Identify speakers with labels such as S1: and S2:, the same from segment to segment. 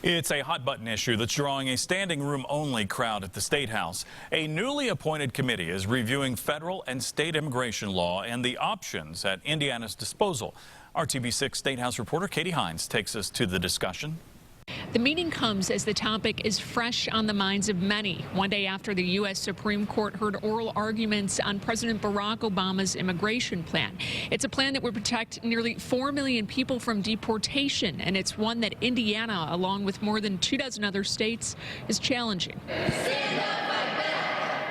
S1: It's a hot-button issue that's drawing a standing room only crowd at the State House. A newly appointed committee is reviewing federal and state immigration law and the options at Indiana's disposal. WRTV6 State House reporter Katie Hines takes us to the discussion.
S2: The meeting comes as the topic is fresh on the minds of many, one day after the U.S. Supreme Court heard oral arguments on President Barack Obama's immigration plan. It's a plan that would protect nearly 4 million people from deportation, and it's one that Indiana, along with more than 24 other states, is challenging.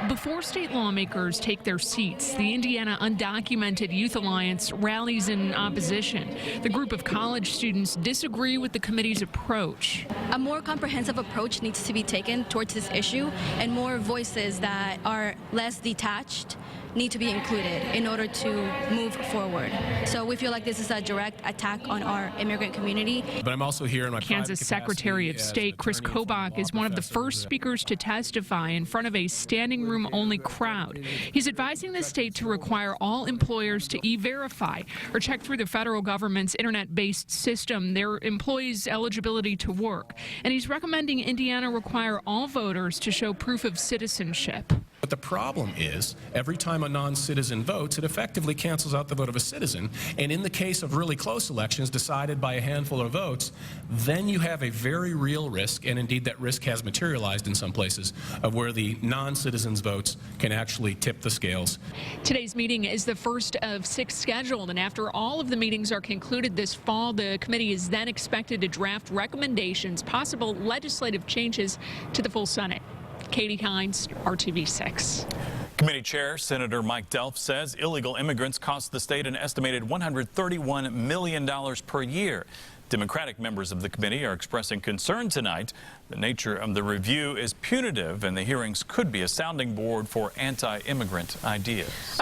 S2: Before state lawmakers take their seats, the Indiana Undocumented Youth Alliance rallies in opposition. The group of college students disagree with the committee's approach.
S3: A more comprehensive approach needs to be taken towards this issue, and more voices that are less detached need to be included in order to move forward. So we feel like this is a direct attack on our immigrant community.
S4: But I'm also here in my
S2: Kansas Secretary of State Chris Kobach is one of the first speakers to testify in front of a standing room only crowd. He's advising the state to require all employers to e-verify or check through the federal government's internet-based system their employees' eligibility to work. And he's recommending Indiana require all voters to show proof of citizenship.
S4: But the problem is, every time a non-citizen votes, it effectively cancels out the vote of a citizen. And in the case of really close elections decided by a handful of votes, then you have a very real risk, and indeed that risk has materialized in some places, of where the non-citizens' votes can actually tip the scales.
S2: Today's meeting is the first of 6 scheduled, and after all of the meetings are concluded this fall, the committee is then expected to draft recommendations, possible legislative changes to the full Senate. Katie Hines, WRTV6.
S1: Committee Chair Senator Mike Delph says illegal immigrants cost the state an estimated $131 million per year. Democratic members of the committee are expressing concern tonight. The nature of the review is punitive, and the hearings could be a sounding board for anti-immigrant ideas.